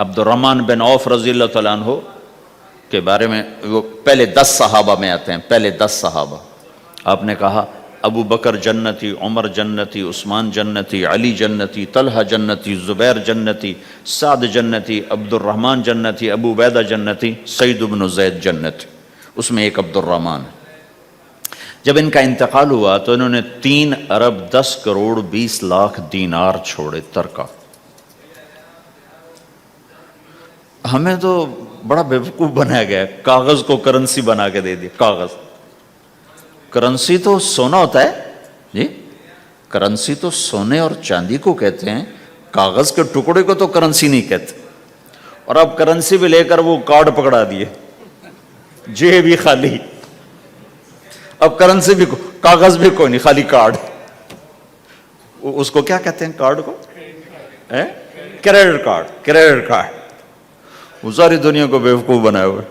عبد الرحمن بن عوف رضی اللہ تعالیٰ عنہ کے بارے میں، وہ پہلے 10 صحابہ میں آتے ہیں، پہلے 10 صحابہ. آپ نے کہا ابو بکر جنتی، عمر جنتی، عثمان جنتی، علی جنتی، طلحہ جنتی، زبیر جنتی، سعد جنتی، عبد الرحمن جنتی، ابو عبیدہ جنتی، سعید بن زید جنتی. اس میں ایک عبد الرحمن ہے. جب ان کا انتقال ہوا تو انہوں نے 3 ارب 10 کروڑ 20 لاکھ دینار چھوڑے ترکہ. ہمیں تو بڑا بیوقوف بنایا گیا، کاغذ کو کرنسی بنا کے دے دیا. کاغذ، کرنسی تو سونا ہوتا ہے جی، کرنسی تو سونے اور چاندی کو کہتے ہیں، کاغذ کے ٹکڑے کو تو کرنسی نہیں کہتے. اور اب کرنسی بھی لے کر وہ کارڈ پکڑا دیے، جیب بھی خالی، اب کرنسی بھی کاغذ بھی کوئی نہیں، خالی کارڈ. اس کو کیا کہتے ہیں کارڈ کو؟ Credit card. کریڈٹ کارڈ وہ ساری دنیا کو بیوقوف بنائے ہوئے.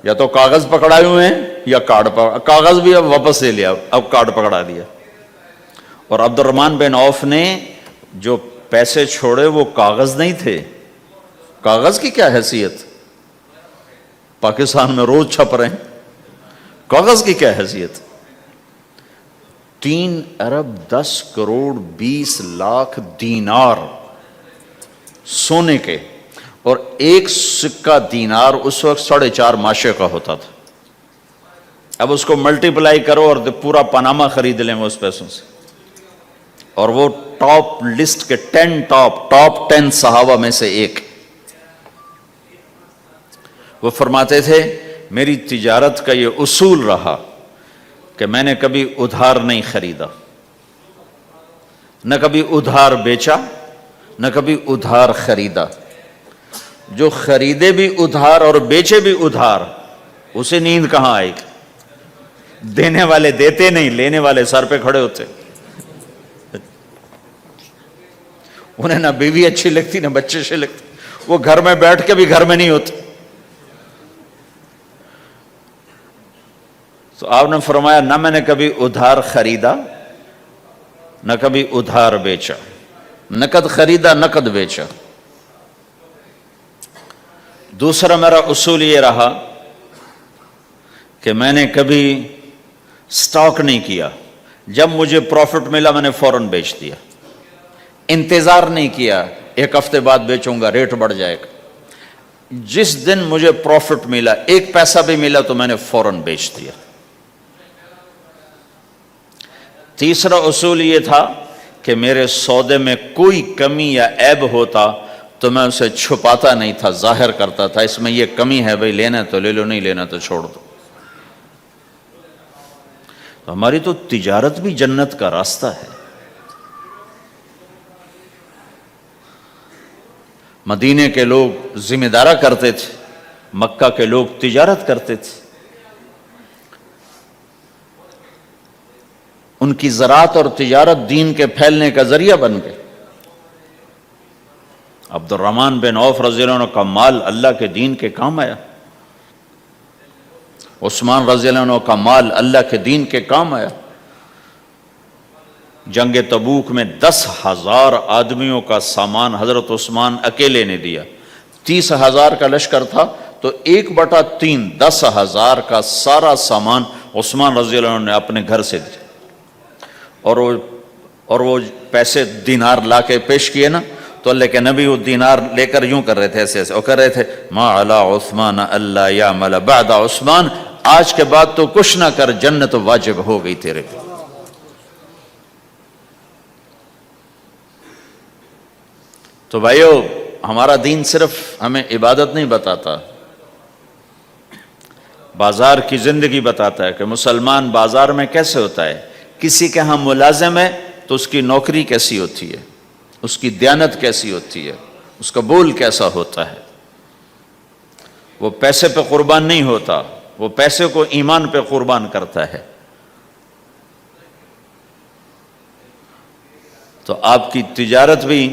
یا تو کاغذ پکڑائے ہوئے ہیں یا کارڈ کاغذ بھی اب واپس لے لیا، اب کارڈ پکڑا دیا. اور عبد الرحمن بن عوف نے جو پیسے چھوڑے وہ کاغذ نہیں تھے. کاغذ کی کیا حیثیت، پاکستان میں روز چھپ رہے ہیں، کاغذ کی کیا حیثیت. 3 ارب 10 کروڑ 20 لاکھ دینار سونے کے، اور ایک سکہ دینار اس وقت 4.5 ماشے کا ہوتا تھا. اب اس کو ملٹیپلائی کرو اور پورا پاناما خرید لیں وہ اس پیسوں سے. اور وہ ٹاپ لسٹ کے 10 ٹاپ صحابہ میں سے ایک. وہ فرماتے تھے میری تجارت کا یہ اصول رہا کہ میں نے کبھی ادھار نہیں خریدا، نہ کبھی ادھار بیچا، نہ کبھی ادھار خریدا. جو خریدے بھی ادھار اور بیچے بھی ادھار، اسے نیند کہاں آئے گی؟ دینے والے دیتے نہیں، لینے والے سر پہ کھڑے ہوتے. انہیں نہ بیوی اچھی لگتی نہ بچے اچھے لگتے، وہ گھر میں بیٹھ کے بھی گھر میں نہیں ہوتے. تو آپ نے فرمایا نہ میں نے کبھی ادھار خریدا نہ کبھی ادھار بیچا، نقد خریدا نقد بیچا. دوسرا میرا اصول یہ رہا کہ میں نے کبھی سٹاک نہیں کیا، جب مجھے پروفٹ ملا میں نے فوراً بیچ دیا. انتظار نہیں کیا 1 ہفتے بعد بیچوں گا ریٹ بڑھ جائے گا. جس دن مجھے پروفٹ ملا 1 پیسہ بھی ملا تو میں نے فوراً بیچ دیا. تیسرا اصول یہ تھا کہ میرے سودے میں کوئی کمی یا عیب ہوتا تو میں اسے چھپاتا نہیں تھا، ظاہر کرتا تھا اس میں یہ کمی ہے، بھئی لینا تو لے لو، نہیں لینا تو چھوڑ دو. تو ہماری تو تجارت بھی جنت کا راستہ ہے. مدینے کے لوگ ذمہ دارا کرتے تھے، مکہ کے لوگ تجارت کرتے تھے. ان کی زراعت اور تجارت دین کے پھیلنے کا ذریعہ بن گئے. عبد الرحمن بن عوف رضی اللہ عنہ کا مال اللہ کے دین کے کام آیا. عثمان رضی اللہ عنہ کا مال اللہ کے دین کے کام آیا. جنگ تبوک میں 10,000 آدمیوں کا سامان حضرت عثمان اکیلے نے دیا. 30,000 کا لشکر تھا تو 1/3 10,000 کا سارا سامان عثمان رضی اللہ عنہ نے اپنے گھر سے دیا. اور وہ پیسے دینار لا کے پیش کیے نا تو اللہ کے نبی وہ دینار لے کر یوں کر رہے تھے، ایسے ایسے، اور کر رہے تھے ما علی عثمان اللہ یعمل بعد عثمان، آج کے بعد تو کچھ نہ کر، جنت واجب ہو گئی تیرے پہ. تو بھائیو ہمارا دین صرف ہمیں عبادت نہیں بتاتا، بازار کی زندگی بتاتا ہے کہ مسلمان بازار میں کیسے ہوتا ہے. کسی کے ہاں ملازم ہے تو اس کی نوکری کیسی ہوتی ہے، اس کی دیانت کیسی ہوتی ہے، اس کا بول کیسا ہوتا ہے. وہ پیسے پہ قربان نہیں ہوتا، وہ پیسے کو ایمان پہ قربان کرتا ہے. تو آپ کی تجارت بھی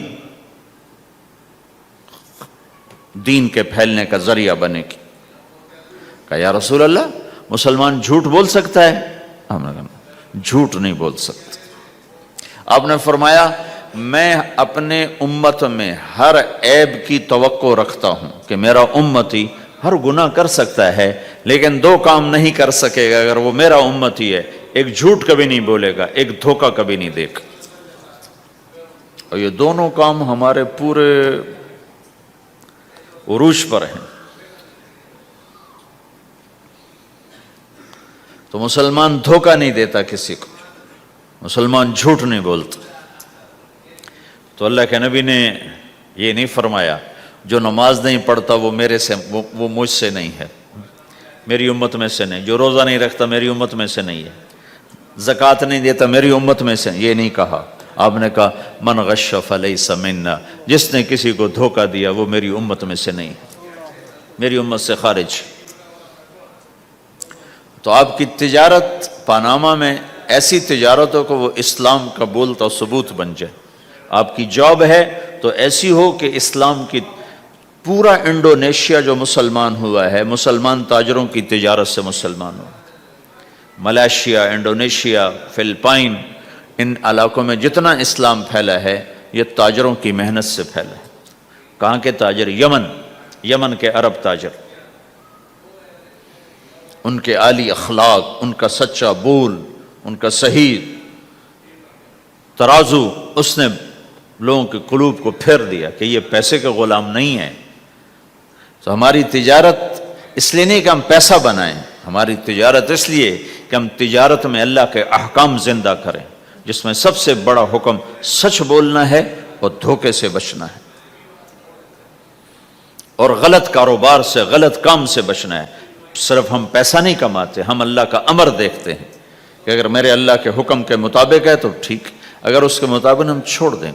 دین کے پھیلنے کا ذریعہ بنے گی. کہا یا رسول اللہ مسلمان جھوٹ بول سکتا ہے؟ ہم نے کہا جھوٹ نہیں بول سکتا. آپ نے فرمایا میں اپنے امت میں ہر عیب کی توقع رکھتا ہوں کہ میرا امتی ہر گناہ کر سکتا ہے لیکن دو کام نہیں کر سکے گا اگر وہ میرا امتی ہے، ایک جھوٹ کبھی نہیں بولے گا، ایک دھوکہ کبھی نہیں دے گا۔ اور یہ دونوں کام ہمارے پورے عروج پر ہیں۔ تو مسلمان دھوکہ نہیں دیتا کسی کو، مسلمان جھوٹ نہیں بولتا۔ تو اللہ کے نبی نے یہ نہیں فرمایا جو نماز نہیں پڑھتا وہ وہ مجھ سے نہیں ہے، میری امت میں سے نہیں، جو روزہ نہیں رکھتا میری امت میں سے نہیں ہے، زکوٰۃ نہیں دیتا میری امت میں سے، یہ نہیں کہا۔ آپ نے کہا من غش فلیس منا، جس نے کسی کو دھوکہ دیا وہ میری امت میں سے نہیں ہے، میری امت سے خارج۔ تو آپ کی تجارت پاناما میں ایسی تجارتوں کو وہ اسلام کا بولتا ثبوت بن جائے۔ آپ کی جاب ہے تو ایسی ہو کہ اسلام کی پورا انڈونیشیا جو مسلمان ہوا ہے، مسلمان تاجروں کی تجارت سے مسلمان ہو۔ ملائیشیا، انڈونیشیا، فلپائن، ان علاقوں میں جتنا اسلام پھیلا ہے یہ تاجروں کی محنت سے پھیلا ہے۔ کہاں کے تاجر؟ یمن کے عرب تاجر، ان کے عالی اخلاق، ان کا سچا بول، ان کا صحیح ترازو، اس نے لوگوں کے قلوب کو پھیر دیا کہ یہ پیسے کے غلام نہیں ہیں۔ تو ہماری تجارت اس لیے نہیں کہ ہم پیسہ بنائیں، ہماری تجارت اس لیے کہ ہم تجارت میں اللہ کے احکام زندہ کریں، جس میں سب سے بڑا حکم سچ بولنا ہے اور دھوکے سے بچنا ہے، اور غلط کاروبار سے، غلط کام سے بچنا ہے۔ صرف ہم پیسہ نہیں کماتے، ہم اللہ کا امر دیکھتے ہیں کہ اگر میرے اللہ کے حکم کے مطابق ہے تو ٹھیک، اگر اس کے مطابق ہم چھوڑ دیں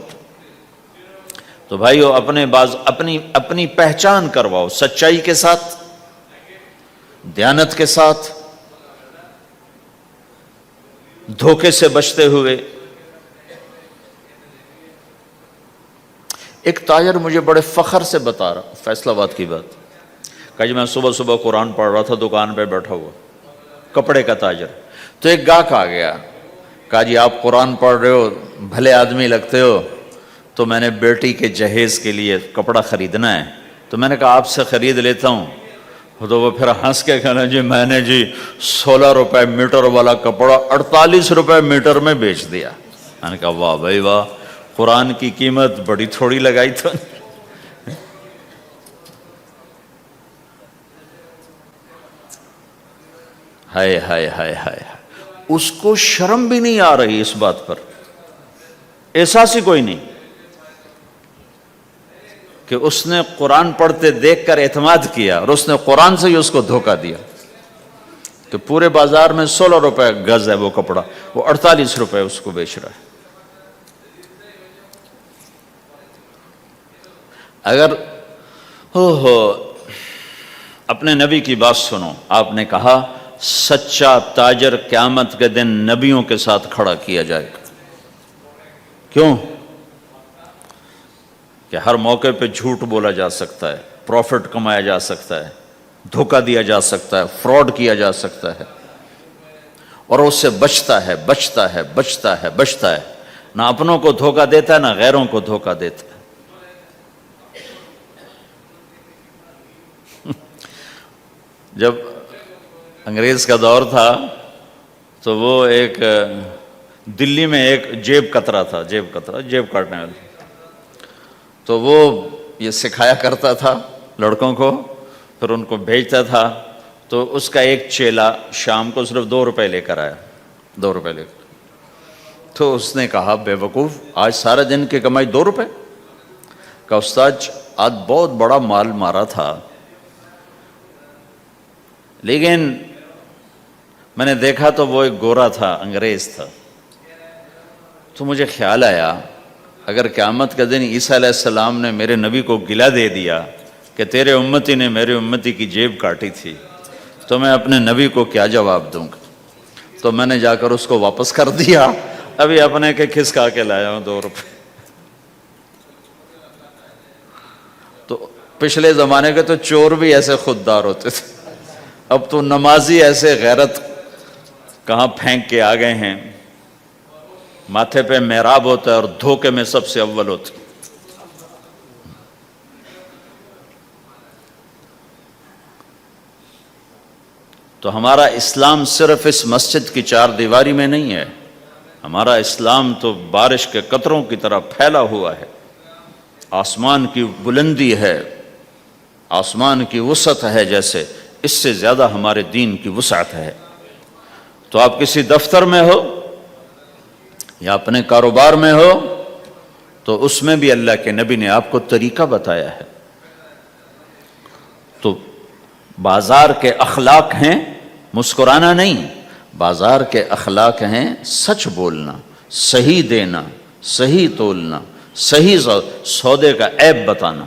تو بھائیو اپنی پہچان کرواؤ سچائی کے ساتھ، دیانت کے ساتھ، دھوکے سے بچتے ہوئے۔ ایک تاجر مجھے بڑے فخر سے بتا رہا، فیصل آباد کی بات، کہ جی میں صبح صبح قرآن پڑھ رہا تھا، دکان پہ بیٹھا ہوا، کپڑے کا تاجر، تو ایک گاہک آ گیا، کہا جی آپ قرآن پڑھ رہے ہو، بھلے آدمی لگتے ہو، تو میں نے بیٹی کے جہیز کے لیے کپڑا خریدنا ہے، تو میں نے کہا آپ سے خرید لیتا ہوں۔ تو وہ پھر ہنس کے کہنا جی میں نے 16 روپے میٹر والا کپڑا 48 روپے میٹر میں بیچ دیا۔ میں نے کہا واہ بھائی واہ، قرآن کی قیمت بڑی تھوڑی لگائی تو۔ ہائے ہائے ہائے ہائے، اس کو شرم بھی نہیں آ رہی اس بات پر، احساس ہی کوئی نہیں کہ اس نے قرآن پڑھتے دیکھ کر اعتماد کیا، اور اس نے قرآن سے ہی اس کو دھوکہ دیا کہ پورے بازار میں 16 روپے گز ہے وہ کپڑا، وہ 48 روپے اس کو بیچ رہا ہے۔ اگر اپنے نبی کی بات سنو، آپ نے کہا سچا تاجر قیامت کے دن نبیوں کے ساتھ کھڑا کیا جائے گا۔ کیوں؟ کہ ہر موقع پہ جھوٹ بولا جا سکتا ہے، پروفٹ کمایا جا سکتا ہے، دھوکہ دیا جا سکتا ہے، فراڈ کیا جا سکتا ہے، اور اس سے بچتا ہے بچتا ہے بچتا ہے بچتا ہے، نہ اپنوں کو دھوکہ دیتا ہے نہ غیروں کو دھوکہ دیتا ہے۔ جب انگریز کا دور تھا تو وہ ایک دلی میں ایک جیب کترا تھا، جیب کاٹنے والا، تو وہ یہ سکھایا کرتا تھا لڑکوں کو، پھر ان کو بھیجتا تھا، تو اس کا ایک چیلا شام کو صرف 2 روپے لے کر آیا، 2 روپے لے کر، تو اس نے کہا بے وقوف آج سارے دن کی کمائی 2 روپے؟ کہا استاد آج بہت بڑا مال مارا تھا، لیکن میں نے دیکھا تو وہ ایک گورا تھا، انگریز تھا، تو مجھے خیال آیا اگر قیامت کے دن عیسیٰ علیہ السلام نے میرے نبی کو گلہ دے دیا کہ تیرے امتی نے میرے امتی کی جیب کاٹی تھی، تو میں اپنے نبی کو کیا جواب دوں گا؟ تو میں نے جا کر اس کو واپس کر دیا، ابھی اپنے کے کھسکا کے لایا ہوں 2 روپے۔ تو پچھلے زمانے کے تو چور بھی ایسے خوددار ہوتے تھے، اب تو نمازی ایسے غیرت کہاں پھینک کے آ گئے ہیں۔ ماتھے پہ محراب ہوتا ہے اور دھوکے میں سب سے اول ہوتا ہے. تو ہمارا اسلام صرف اس مسجد کی چار دیواری میں نہیں ہے. ہمارا اسلام تو بارش کے قطروں کی طرح پھیلا ہوا ہے. آسمان کی بلندی ہے، آسمان کی وسعت ہے، جیسے اس سے زیادہ ہمارے دین کی وسعت ہے. تو آپ کسی دفتر میں ہو یا اپنے کاروبار میں ہو تو اس میں بھی اللہ کے نبی نے آپ کو طریقہ بتایا ہے. تو بازار کے اخلاق ہیں مسکرانا نہیں، بازار کے اخلاق ہیں سچ بولنا، صحیح دینا، صحیح تولنا، صحیح سودے کا عیب بتانا.